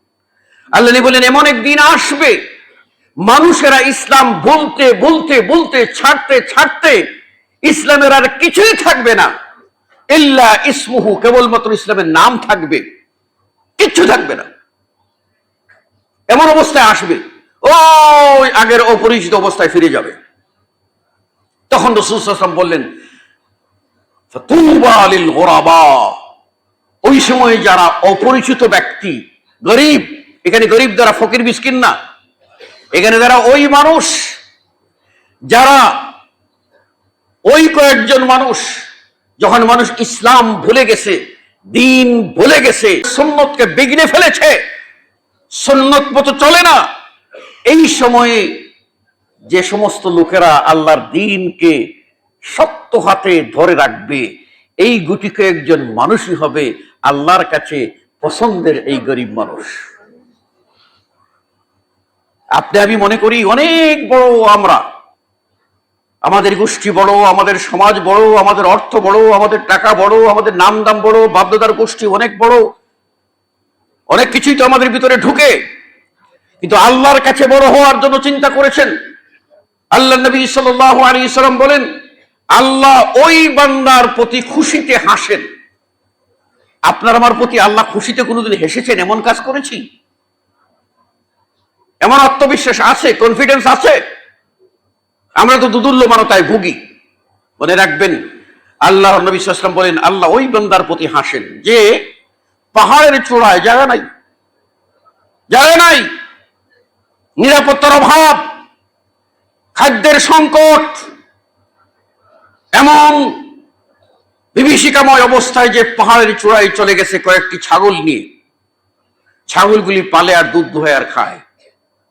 আল্লাহ নবী বলেন, এমন একদিন আসবে মানুষেরা ইসলাম বলতে বলতে বলতে ছাড়তে ছাড়তে ইসলামের আর কিছুই থাকবে না, ইল্লা ইসমুহু, কেবলমাত্র ইসলামের নাম থাকবে, কিচ্ছু থাকবে না। এমন অবস্থায় আসবে, ওই আগের অপরিচিত অবস্থায় ফিরে যাবে। তখন রাসূল সাল্লাল্লাহু আলাইহি ওয়াসাল্লাম বললেন, ফাতুবা লিল গুরাবা, ওই সময় যারা অপরিচিত ব্যক্তি, গরিব, এখানে গরিব দ্বারা ফকির মিসকিন না, এখানে যারা ওই মানুষ, যারা ওই কয়েকজন মানুষ, যখন মানুষ ইসলাম ভুলে গেছে, দিন ভুলে গেছে, সুন্নতকে বিগড়ে ফেলেছে, সুন্নত মতো চলে না, এই সময়ে যে সমস্ত লোকেরা আল্লাহর দ্বীনকে শক্ত হাতে ধরে রাখবে, এই গুটি কয়েকজন মানুষই হবে আল্লাহর কাছে পছন্দের এই গরিব মানুষ। আপনি আমি মনে করি অনেক বড়, আমরা, আমাদের গোষ্ঠী বড়, আমাদের সমাজ বড়, আমাদের অর্থ বড়, আমাদের টাকা বড়, আমাদের নাম দাম বড়, বাপদাদার গোষ্ঠী অনেক বড়, অনেক কিছুই তো আমাদের ভিতরে ঢুকে, কিন্তু আল্লাহর কাছে বড় হওয়ার জন্য চিন্তা করেছেন। আল্লাহ নবী সাল্লাল্লাহু আলাইহি সাল্লাম বলেন, আল্লাহ ওই বান্দার প্রতি খুশিতে হাসেন। আপনার আমার প্রতি আল্লাহ খুশিতে কোনোদিন হেসেছেন? এমন কাজ করেছি? এমন আত্মবিশ্বাস আছে, কনফিডেন্স আছে? আমরা তো দুদুল্যমানতায় ভুগি। মনে রাখবেন, আল্লাহ নবী সাল্লাল্লাহু আলাইহি ওয়াসাল্লাম বলেন, আল্লাহ ওই বান্দার প্রতি হাসেন যে পাহাড়ের চূড়ায় জায়গা নাই, নিরাপত্তার অভাব, খাদ্যের সংকট, এমন বিভীষিকাময় অবস্থায় যে পাহাড়ের চূড়ায় চলে গেছে কয়েকটি ছাগল নিয়ে। ছাগলগুলি পালে আর দুধ দোহে আর খায়,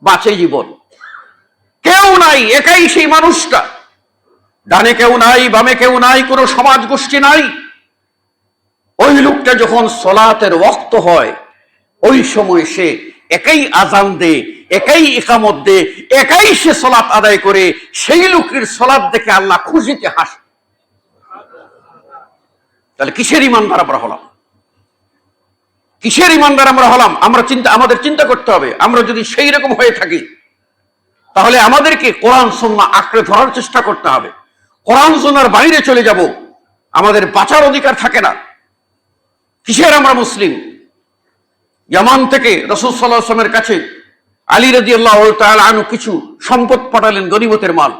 বাঁচে জীবন। কেউ নাই, একাই সেই মানুষটা। ডানে কেউ নাই, বামে কেউ নাই, কোনো সমাজ গোষ্ঠী নাই। ওই লোকটা যখন সলাতের ওয়াক্ত হয়, ওই সময় সে একাই আজান দে, একাই ইকামত দে, একাই সে সলাত আদায় করে। সেই লোকের সলাত দেখে আল্লাহ খুশিতে হাসে। তাহলে কিসের ইমানদার আমরা হলাম? কিসের ইমানদার আমরা হলাম? আমাদের চিন্তা করতে হবে। আমরা যদি সেই রকম হয়ে থাকি, তাহলে আমাদেরকে কোরআন সুন্নাহ আঁকড়ে ধরার চেষ্টা করতে হবে। কোরআন সুন্নাহর বাইরে চলে যাব, আমাদের বাঁচার অধিকার থাকে না। কিসের আমরা মুসলিম? ইয়ামান থেকে রাসূল সাল্লাল্লাহু আলাইহি ওয়াসাল্লামের কাছে আলী রাদিয়াল্লাহু তাআলা আনহু কিছু সম্পদ পাঠালেন, গনিমতের মাল।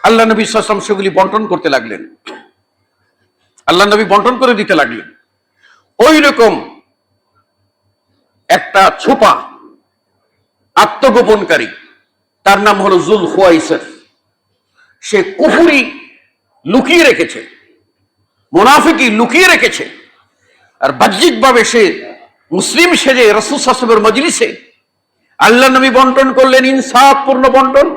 আল্লাহ নবী সাল্লাল্লাহু আলাইহি ওয়াসাল্লাম সেগুলি বন্টন করতে লাগলেন, আল্লাহ নবী বন্টন করে দিতে লাগলেন। ওই রকম একটা ছোপা আত্মগোপনকারী, তার নাম হলো যুল খুয়াইসির। সে কুফরি লুকিয়ে রেখেছে, মুনাফিকি লুকিয়ে রেখেছে, আর বাহ্যিকভাবে সে মুসলিম সেজে রাসূল সাল্লাল্লাহু আলাইহি ওয়াসাল্লামের মজলিসে আল্লাহ নবী বন্টন করলেন, ইনসাফপূর্ণ বন্টন।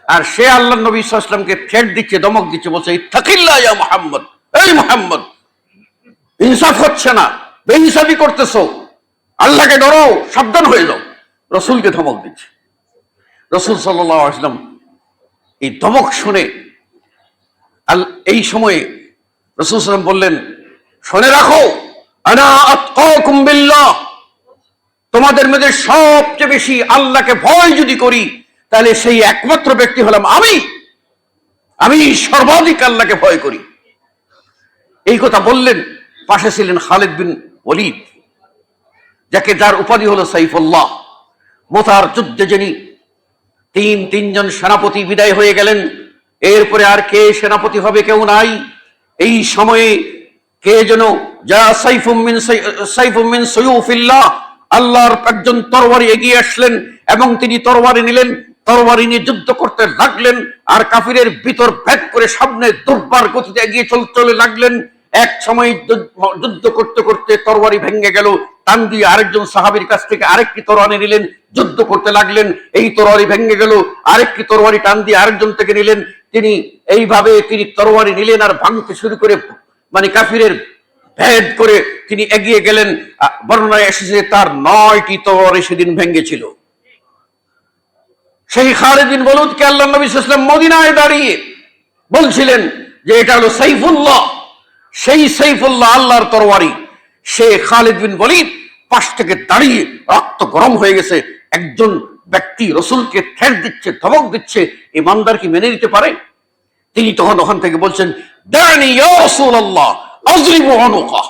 আর সে আল্লাহ নবী সাল্লাল্লাহু আলাইহি ওয়াসাল্লামকে থ্রেট দিচ্ছে, ধমক দিচ্ছে, বলছে, ইত্তাকিল্লাহ ইয়া মুহাম্মদ, এই মুহাম্মদ, ইনসাফ হচ্ছে না, বেইনসাফি করতেছো, আল্লাহকে ডরো, সাবধান হয়ে যাও। রাসূলকে ধমক দিচ্ছে। রাসূল সাল্লাল্লাহু আলাইহি ওয়াসাল্লাম এই ধমক শুনে এই সময়ে রাসূল সাল্লাল্লাহু আলাইহি ওয়াসাল্লাম বললেন, শুনে রাখো, আনা আতকাকুম বিল্লাহ, তোমাদের মধ্যে সবচেয়ে বেশি আল্লাহকে ভয় যদি করি, তাহলে সেই একমাত্র ব্যক্তি হলাম আমি সর্বাধিক আল্লাহকে ভয় করি। এই কথা বললেন। পাশে ছিলেন খালিদ বিন ওয়ালিদ, যার উপাধি হলো সাইফুল্লাহ। মুতার যুদ্ধে যিনি তিনজন সেনাপতি বিদায় হয়ে গেলেন, এরপরে আর কে সেনাপতি হবে? কেউ নাই। এই সময়ে কে যেন যা সাইফুম মিন সুয়ুফিল্লাহ, আল্লাহর একজন তরবারি এগিয়ে আসলেন এবং তিনি তরবারি নিলেন, তরবারি নিয়ে যুদ্ধ করতে লাগলেন। আর কাফিরের ভিতর ভেদ করে সামনে দুর্বার গতিতে এগিয়ে চলে লাগলেন। এক সময় যুদ্ধ করতে করতে তরবারি ভেঙে গেল। টান দিয়ে আরেকজন সাহাবীর কাছ থেকে আরেকটি তরবারি নিলেন, যুদ্ধ করতে লাগলেন। এই তরবারি ভেঙে গেল, আরেকটি তরবারি টান দিয়ে আরেকজন থেকে নিলেন। তিনি তরবারি নিলেন আর ভাঙতে শুরু করে, মানে কাফিরের ভেদ করে তিনি এগিয়ে গেলেন। বর্ণনায় এসেছে তার 9টি তরবারি সেদিন ভেঙেছিল। সেই খালিদ বিন ওয়ালিদকে আল্লাহ নবী সাল্লাল্লাহু আলাইহি ওয়াসাল্লাম মদিনায় দাঁড়িয়ে বলছিলেন যে এটা হলো সাইফুল্লাহ, সেই সাইফুল্লাহ আল্লাহর তরবারি। সে খালিদ বিন ওয়ালিদ পাশ থেকে দাঁড়িয়ে রক্ত গরম হয়ে গেছে। একজন ব্যক্তি রাসূলকে থ্রেট দিচ্ছে, ধমক দিচ্ছে, ইমানদার কি মেনে নিতে পারে? তিনি তখন ওখান থেকে বলছেন, দানি ইয়া রাসূলুল্লাহ আযরিবু উনুকা,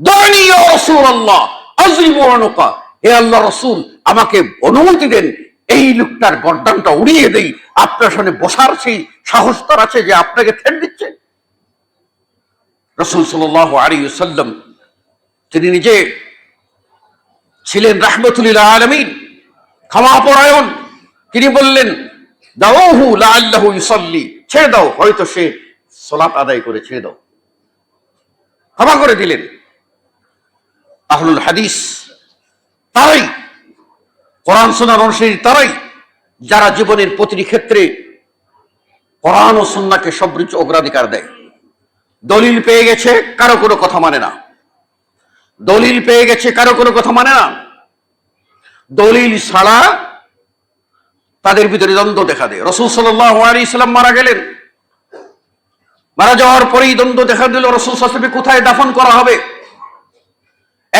দানি ইয়া রাসূলুল্লাহ আযরিবু উনুকা, হে আল্লাহর রাসূল, আমাকে অনুমতি দেন, এই লোকটার গর্দানটা উড়িয়ে দেই। আপনার সামনে বসার সেই সাহস তার আছে যে আপনাকে থ্রেট দিচ্ছে? রাসূল সাল্লাল্লাহু আলাইহি ওয়াসাল্লাম তিনি নিজে ছিলেন রাহমাতুল লিল আলামিন, ক্ষমাপরায়ণ। তিনি বললেন, দাউহু লাআল্লাহু ইউসাল্লি, ছেড়ে দাও, হয়তো সে সালাত আদায় করে, ছেড়ে দাও। ক্ষমা করে দিলেন। আহলুল হাদিস তারাই, কোরআন সুন্নাহর অনুসারী তারাই, যারা জীবনের প্রতিটি ক্ষেত্রে কোরআন ও সুন্নাহকে সর্বোচ্চ অগ্রাধিকার দেয়। দলিল পেয়ে গেছে, কারো কোনো কথা মানে না। দলিল পেয়ে গেছে, কারো কোনো কথা মানে না। দলিল ছাড়া তাদের ভিতরে দ্বন্দ্ব দেখা দেয়। রাসূল সাল্লাল্লাহু আলাইহি ওয়াসাল্লাম মারা গেলেন, মারা যাওয়ার পরেই দ্বন্দ্ব দেখা দিল রাসূল সাল্লাল্লাহু আলাইহি ওয়াসাল্লামকে কোথায় দাফন করা হবে।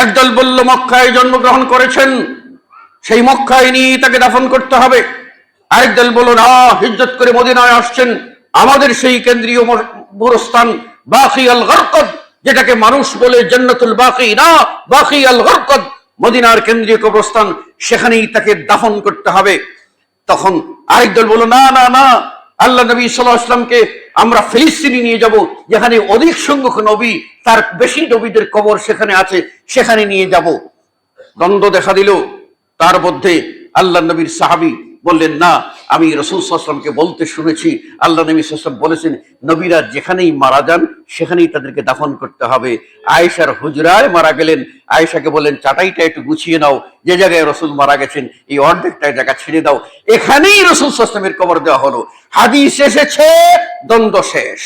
একদল বলল মক্কায় জন্মগ্রহণ করেছেন, সেই মক্কায় নিয়ে তাকে দাফন করতে হবে। আরেক দল বলল না, হিজরত করে মদিনায় আসছেন, আমাদের সেই কেন্দ্রীয় গোরস্থান বাকি আল গরকদ, যেটাকে মানুষ বলে জান্নাতুল বাকি, না, বাকি আল গরকদ মদিনার কেন্দ্রীয় কবরস্থান, সেখানেই তাকে দাফন করতে হবে। তখন আরেক দল বলল না না না, আল্লাহ নবী সাল্লাল্লাহু আলাইহি ওয়াসাল্লামকে আমরা ফিলিস্তিনে নিয়ে যাব, যেখানে অধিক সংখ্যক নবী, তার বেশি নবীদের কবর সেখানে আছে, সেখানে নিয়ে যাব। দ্বন্দ্ব দেখা দিল। তার মধ্যে আল্লাহ নবীর সাহাবী বললেন না, আমি রাসূল সাল্লাল্লাহু আলাইহি ওয়াসাল্লামকে বলতে শুনেছি, আল্লাহ নবী সাল্লাল্লাহু আলাইহি ওয়াসাল্লাম বলেছেন নবীরা যেখানেই মারা যান সেখানেই তাদেরকে দাফন করতে হবে। আয়েশার হুজরায় মারা গেলেন, আয়েশাকে বললেন চাটাইটা একটু গুছিয়ে নাও, যে জায়গায় রাসূল মারা গেছেন এই অর্ধেকটা জায়গা ছেড়ে দাও, এখানেই রাসূল সাল্লাল্লাহু আলাইহি ওয়াসাল্লামের কবর দেওয়া হলো। হাদিস এসেছে, দ্বন্দ্ব শেষ।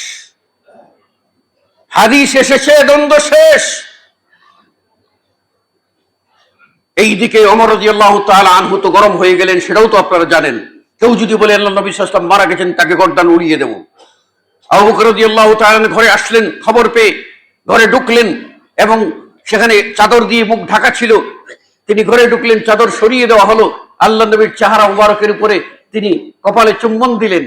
হাদিস এসেছে, দ্বন্দ্ব শেষ। এইদিকে ওমর রাদিয়াল্লাহু তাআলা আনহু তো গরম হয়ে গেলেন, সেটাও তো আপনারা জানেন। কেউ যদি বলে আল্লাহ নবী সাল্লাল্লাহু আলাইহি ওয়াসাল্লাম মারা গেছেন, তাকে গর্দান উড়িয়ে দেব। আবু বকর রাদিয়াল্লাহু তাআলা ঘরে আসলেন, খবর পেয়ে ঘরে ঢুকলেন এবং সেখানে চাদর দিয়ে মুখ ঢাকা ছিল। তিনি ঘরে ঢুকলেন, চাদর সরিয়ে দেওয়া হলো, আল্লাহ নবীর চেহারা মুবারকের উপরে তিনি কপালে চুম্বন দিলেন।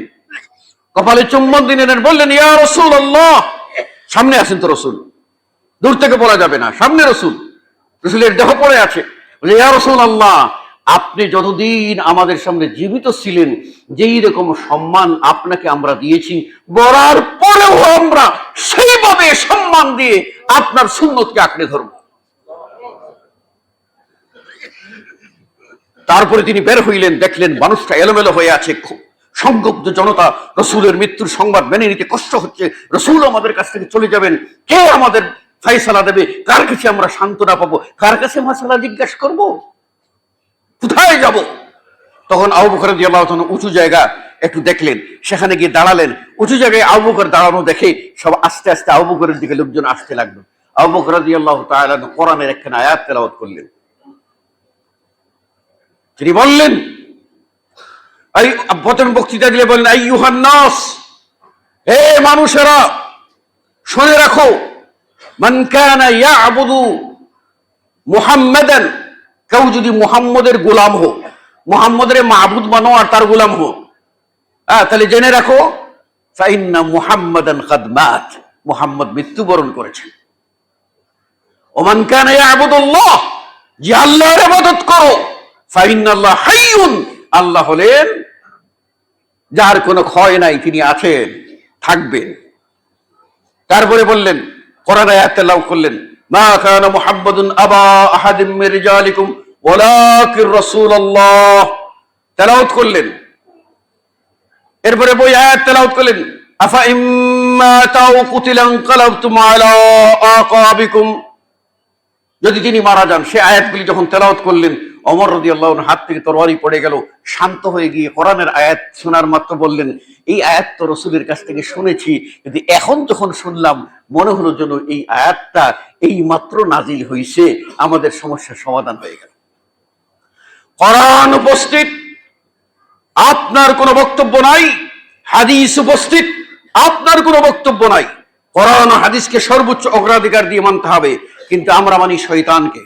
কপালে চুম্বন দিলেন, বললেন ইয়া রাসূলুল্লাহ। সামনে আছেন তো রাসূল, দূর থেকে বলা যাবে না, সামনে রাসূল, রাসূলের দেহ পড়ে আছে। ইয়া রাসূলুল্লাহ, আপনি যতদিন আমাদের সামনে জীবিত ছিলেন যেই রকম সম্মান আপনাকে আমরা দিয়েছি, বলার পরেও আমরা সেইভাবে সম্মান দিয়ে আপনার সুন্নতকে আঁকড়ে ধরব। তারপরে তিনি বের হইলেন, দেখলেন মানুষটা এলোমেলো হয়ে আছে, সংক্ষুব্ধ জনতা, রাসূলের মৃত্যুর সংবাদ মেনে নিতে কষ্ট হচ্ছে। রাসূল আমাদের কাছ থেকে চলে যাবেন, কে আমাদের ফায়সালা দেবে? কার কাছে আমরা সান্ত্বনা পাবো? কার কাছে মাসালা জিজ্ঞাসা করব? কোথায় যাব? তখন আবু বকর রাদিয়াল্লাহু তাআলা উঁচু জায়গা একটু দেখলেন, সেখানে গিয়ে দাঁড়ালেন। উঁচু জায়গায় আবু বকর দাঁড়ানো দেখে সব আস্তে আস্তে আবু বকরের দিকে লোকজন আসতে লাগলো। আবু বকর রাদিয়াল্লাহু তাআলা কোরআনের একখানা আয়াত তেলাওয়াত করলেন। তিনি বললেন, প্রথম বক্তৃতা দিলে বললেন আইয়ুহান নাস, হে মানুষেরা শুনে রাখো, মান কানা ইয়াবুদু মুহাম্মাদান, কেউ যদি মুহাম্মদের গোলাম হো, মুহাম্মদের মাবুদ মানো আর তার গোলাম হো, তাহলে জেনে রাখো ফাইন্না মুহাম্মাদান কাদ মাত, মুহাম্মদ মৃত্যুবরণ করেছেন। ওমান কানা ইয়াবুদুল্লাহ, যে আল্লাহর ইবাদত করো, ফাইন্নাল্লাহ হাইয়ুন, আল্লাহ হলেন যার কোনো ক্ষয় নাই, তিনি আছেন, থাকবেন। তারপরে বললেন, কোরআন আয়াত তেলাওয়াত করলেন, মা কানা মুহাম্মাদুন আবা আহাদিম মির রিজালিকুম ওয়ালাকির রাসূলুল্লাহ, তেলাওয়াত করলেন। এরপরে বই আয়াত তেলাওয়াত করলেন, আফা ইম্মা তাও কুতিলান কালাবতুম আলা আকাবিকুম, যদি তিনি মারা যান। সে আয়াতগুলি যখন তেলাওয়াত করলেন, ওমর রাদিয়াল্লাহু আনহু হাত থেকে তরবারি পড়ে গেল, শান্ত হয়ে গিয়ে কোরআনের আয়াত শোনার মাত্র বললেন, এই আয়াত তো রাসূলের কাছ থেকে শুনেছি, কিন্তু এখন যখন শুনলাম মনে হলো যেন এই আয়াতটা এই মাত্র নাজিল হয়েছে, আমাদের সমস্যার সমাধান হয়ে গেল। কোরআন উপস্থিত, আপনার কোনো বক্তব্য নাই। হাদিস উপস্থিত, আপনার কোনো বক্তব্য নাই। কোরআন ও হাদিসকে সর্বোচ্চ অগ্রাধিকার দিয়ে মানতে হবে। কিন্তু আমরা মানি শয়তানকে,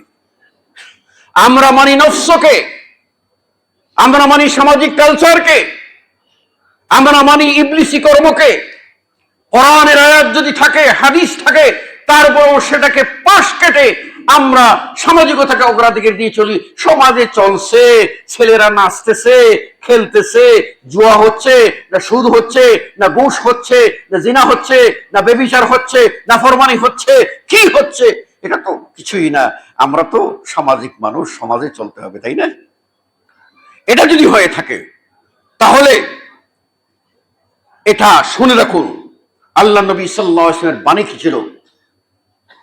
আমরা মানি নফসকে, আমরা মানি সামাজিক কালচারকে, আমরা মানি ইবলিসি কর্মকে। কোরআনের আয়াত যদি থাকে, হাদিস থাকে, তারপরও সেটাকে পাশ কেটে আমরা সামাজিকতাকে অগ্রাধিকার দিয়ে চলি। সমাজে চলছে, ছেলেরা নাচতেছে, খেলতেছে, জুয়া হচ্ছে, না সুদ হচ্ছে, না ঘুষ হচ্ছে, না জিনা হচ্ছে, না ব্যভিচার হচ্ছে, না ফরমানি হচ্ছে, কি হচ্ছে? এটা তো কিছুই না। আমরা তো সামাজিক মানুষ, সমাজে চলতে হবে, তাই না? এটা যদি হয়ে থাকে তাহলে এটা শুনে রাখুন, আল্লাহ নবী সাল্লাল্লাহু আলাইহি ওয়াসাল্লামের বাণী কি ছিল?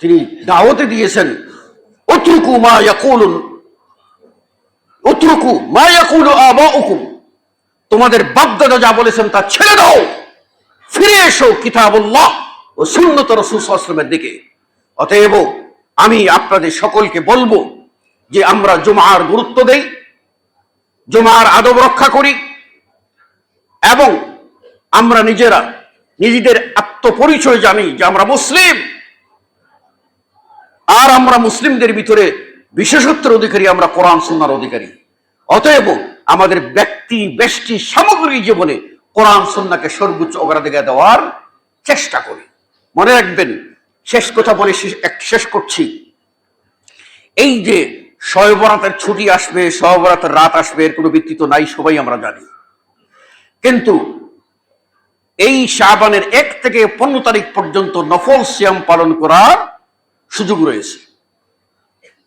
তিনি দাওয়াতে দিয়েছেন, উতরুকু মা ইয়াকুলুন, উতরুকু মা ইয়াকুলু আবাউকুম, তোমাদের বাপ-দাদা যা বলেছেন তা ছেড়ে দাও, ফিরে এসো কিতাবুল্লাহ ও সুন্নত রাসূল সাল্লাল্লাহু আলাইহি ওয়াসাল্লামের দিকে। অতএব আমি আপনাদের সকলকে বলবো যে আমরা জুমার গুরুত্ব দেই, জুমার আদব রক্ষা করি এবং আমরা নিজেদের আত্মপরিচয় জানি যে আমরা মুসলিম। আর আমরা মুসলিমদের ভিতরে বিশেষত্বের অধিকারী, আমরা কোরআন সুন্নাহর অধিকারী। অতএব আমাদের ব্যক্তি ব্যষ্টি সামগ্রিক জীবনে কোরআন সুন্নাহকে সর্বোচ্চ অগ্রাধিকার দেওয়ার চেষ্টা করি। মনে রাখবেন, শেষ কথা বলে শেষ করছি, এই যে শবে বরাতের ছুটি আসবে, শবে বরাতের রাত আসবে, এর কোনো ভিত্তি তো নাই, সবাই আমরা জানি। কিন্তু এই শাবানের 1 থেকে 15 তারিখ পর্যন্ত নফল সিয়াম পালন করার সুযোগ রয়েছে।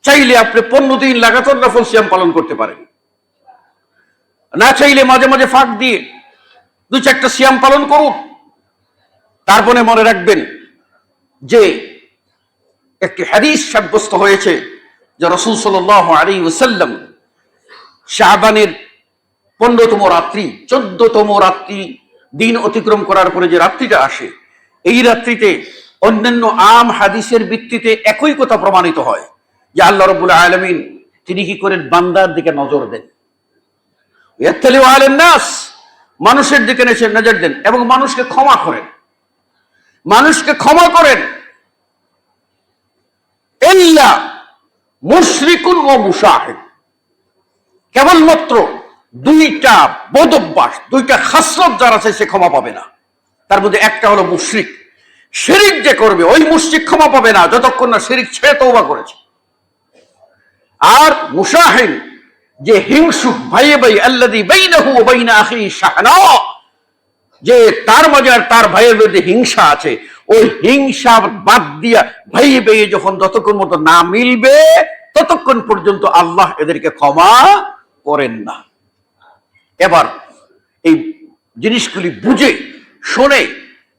চাইলে আপনি 15 দিন লাগাতার নফল সিয়াম পালন করতে পারেন, না চাইলে মাঝে মাঝে ফাঁক দিয়ে 2-4টা সিয়াম পালন করুন। তারপরে মনে রাখবেন যে একটি হাদিস সাব্যস্ত হয়েছে যে রাসূল সাল্লাল্লাহু আলাইহি ওয়াসাল্লাম শাবানের 15তম রাত্রি, 14তম রাত্রি দিন অতিক্রম করার পরে যে রাত্রিটা আসে, এই রাত্রিতে অন্যান্য আম হাদিসের ভিত্তিতে একই কথা প্রমাণিত হয় যে আল্লাহ রাব্বুল আলামিন তিনি কি করেন, বান্দার দিকে নজর দেন, ইয়াত্তালিউ আলান নাস, মানুষের দিকে নজর দেন এবং মানুষকে ক্ষমা করেন, মানুষকে ক্ষমা করেন। ইল্লা মুশরিকুন ওয়া মুশাহিদ, কেবলমাত্র 2টা বদঅভ্যাস, 2টা খাসলত যার আছে সে ক্ষমা পাবে না। তার মধ্যে একটা হলো মুশরিক। শিরিক যে করবে ওই মুশরিক ক্ষমা পাবে না যতক্ষণ না শিরিক ছেড়ে তওবা করেছে। আর মুশাহিদ যে হিংসুক, ভাই ভাই আল্লাযী বাইনাহু ওয়া বাইনা আখি শাহনা, যে তার মাঝে আর তার ভাইয়ের মধ্যে হিংসা আছে, ওই হিংসা বাদ দিয়া ভাই ভাই যখন যতক্ষণ মতো না মিলবে ততক্ষণ পর্যন্ত আল্লাহ এদেরকে ক্ষমা করেন না। এবার এই জিনিসগুলি বুঝে শুনে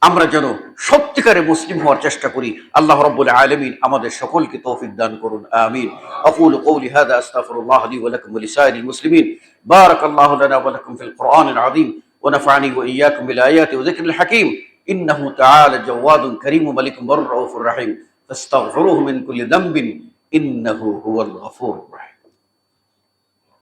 আমরা যেন সত্যিকারে মুসলিম হওয়ার চেষ্টা করি। আল্লাহ রাব্বুল আলামিন আমাদের সকলকে তৌফিক দান করুন, আমিন। আকুলু কওলি হাযা আস্তাগফিরুল্লাহ লি ওয়া লাকুম ওয়া লিসাইরিল মুসলিমিন। বারাকাল্লাহু লানা ওয়া লাকুম ফিল কুরআনিল আযীম ওয়া নাফা'নি ওয়া ইয়্যাকুম বিল আয়াতি ওয়া যিকরিল হাকীম। ইন্নাহু তাআলা জাওয়াদুন কারীমুন মালিকুম রাউফুর রাহিম। ফাস্তাগফিরুহু মিন কুল্লি যামবিন ইন্নাহু হুয়াল গফুরুর রাহিম।